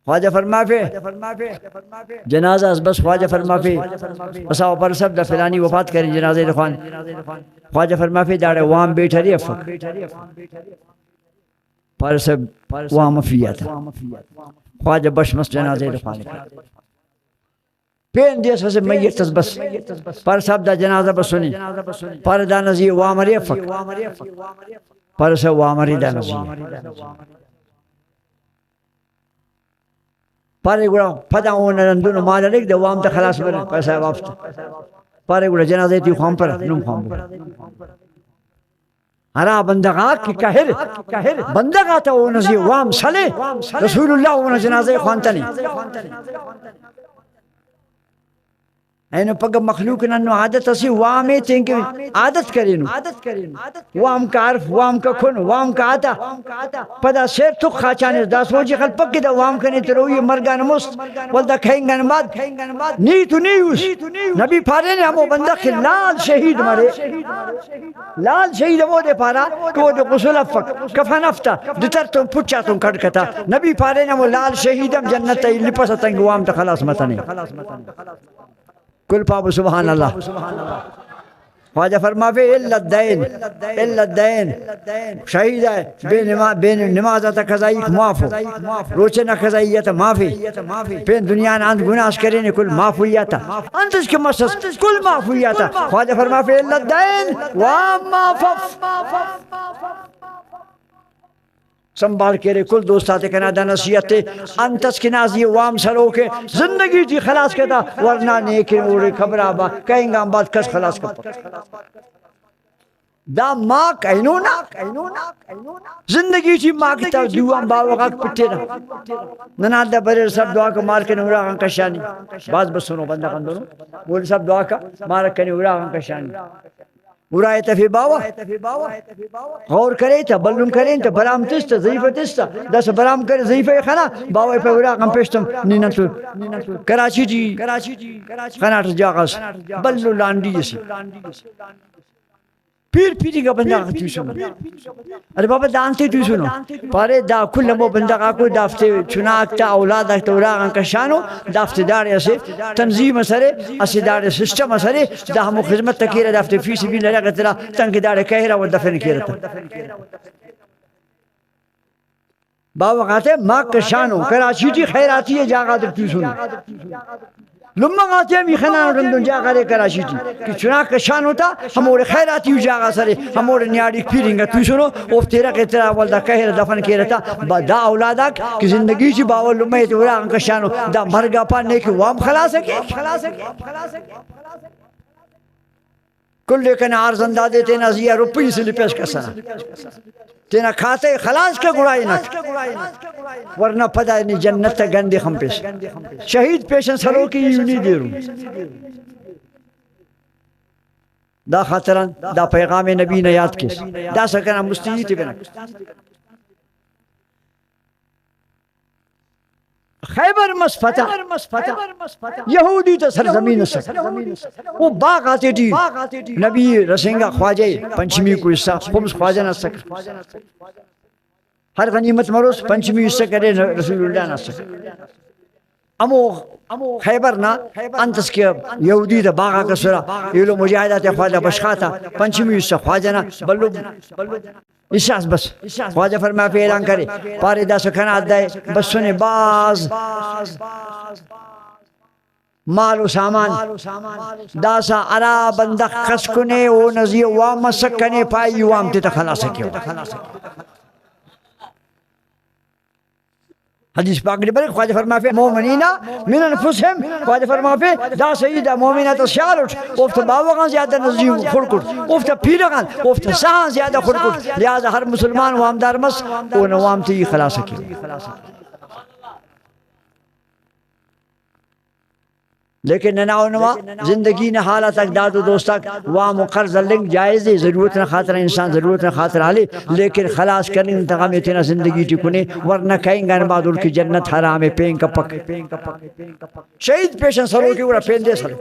ख्वाजा फरमाफे जनाजा बस ख्वाजा फरमाफे बस आओ पर सब दफलानी वफात करें जनाजे रखवान ख्वाजा फरमाफे दाड़े वाम बैठा रे अफक पर सब वाम अफिया था ख्वाजा बश मस जनाजे रखवान पेन दिया से मैयत बस पर सब दा जनाजा बस सुनी पर दा नजी वाम रे अफक पर सब वाम रे दा नजी पारे गुड़ा फदा उन दोनों माल लिख दे वाम तक खलास बने पैसा वापस पारे गुड़ा जनाजे ती खाम पर नुम खाम पर हरा बंदगा की कहर बंदगा था वो नजी वाम सले रसूलुल्लाह वो जनाजे खानता नहीं ऐनो पग मखलूक नन्नो आदत असी वामे तेंके आदत करेनु वाम का अर्फ वाम का खुन वाम का आता पदा शेर तो खाचाने दास वोजी खल पक्के दा वाम कने तो रोई मरगान मुस्त वल्दा खाएंगन बाद नी तू नहीं उस नबी फारे ने हमो बंदा खिलाल शहीद मरे लाल शहीद वो दे पारा को दे गुसल फक कफन अफ्ता दितर तो पुच्चा तुम खड़कता नबी फारे ने हमो लाल शहीदम जन्नत लिपस तंग वाम त खलास मतने कुल पाबु सुभान अल्लाह ख्वाजा फरमावे इल्लद्दैन शहीद है बे नमाज आता कज़ाई माफ हो रोचे न कज़ाईयत माफी पे दुनिया अंत गुनाह करे ने कुल माफ हुई आता अंत के मसस कुल माफ हुई आता ख्वाजा फरमावे इल्लद्दैन वा माफ संभाल के रे कुल दोस्त आते कनादा नसीहत अंतस के नाजी वाम सरो के जिंदगी जी खलास करता वरना नेके उड़े खबरा बा कहेंगा बात कस खलास कर दा माँ कहनो ना जिंदगी जी माँ की तरफ दुआ बाबा का पिटे ना नना दा बरे सब दुआ को मार के नूरा का शानी बाज बस सुनो बंदा कर दोनों बोल सब दुआ का मार के नूरा का शानी उराए तफी बावा गौर करे था बल्लुम करें तो बराम तिस्ता ज़ईफ़ तिस्ता दस बराम करे ज़ईफ़ खाना बावा पे उरा कम पेशतम नीना तो कराची जी खाना तो जागस बल्लु लांडी जैसी पीर पीरी का बंदा का तू सुनो अरे बाबा दांते तू सुनो पारे दा कुल वो बंदा का कोई दाफ्ते चुनाक ता औलाद ता उरा का शानो दाफ्ते दारे ऐसे तंजीम असरे असे दारे सिस्टम असरे दा हम खिदमत तकीरा दाफ्ते फीस भी लगा तेरा तंग दारे कहरा वो दफन किया था बाबा कहते माँ का शानो कराची जी खैराती है जागा तू सुनो लुम्मा गाते हम खाना रंदन जागा रे कराची थी कि चुनाव का शान होता हमारे खैराती जागा सरे हमारे न्याड़ी फिरेंगे तू सुनो और तेरा के तेरा वाला कहर दफन किया रहता बदा औलादा की जिंदगी जी बावल लुम्मा तो उरा का शान हो दा मरगा पाने की वाम खला सके कुल लेकिन आर्जंदा देते नजिया रुपये से लिपेश कसा तेना खाते खलास के गुड़ाई न वरना पता नहीं जन्नत गंदे हम पेश शहीद पेशन सरो की यूनी दे रू दा खातरन दा पैगाम नबी ने याद किस दा सकना मुस्तीत बना खैबर मसफता यहूदी तो सरजमीन से वो बाग आते थी नबी रसेंगा ख्वाजे पंचमी को हिस्सा खुम्स ख्वाजा न सक हर गनीमत मरोस पंचमी हिस्सा करे रसूलुल्लाह न सक अमो खैबर ना अंतस के यहूदी तो बागा का सुरा ये लोग मुजाहिदा थे ख्वाजा बशखाता पंचमी हिस्सा ख्वाजा ना बल्लु इशास बस ख्वाजा फरमा पे ऐलान करे पारे दा सखना दे बस सुने बाज मालो सामान दासा अरा बंदा खसकुने ओ नजी वाम सकने पाई वाम ते खला सके हदीस पाक ने बरे ख्वाजा फरमा पे मोमिना मिन अनफुसहिम ख्वाजा फरमा पे दा सईदा मोमिना तो शालुट उफ्त बावगान ज्यादा नजी खुरकुट उफ्त पीरगान उफ्त सा ज्यादा खुरकुट लिहाजा हर मुसलमान वामदार मस ओ नवाम ती खला सके लेकिन ननावनमा जिंदगी ने हालत तक दादो दोस्त तक वाम कर्ज लिंक जायज़ है ज़रूरत न खातर इंसान ज़रूरत न खातर हाले लेकिन खलास करने इंतकाम इतना जिंदगी टिकुने वरना कहेंगे बाद उनकी जन्नत हराम है पेंग का पक शहीद पेशन सरो की उड़ा पेंदे सर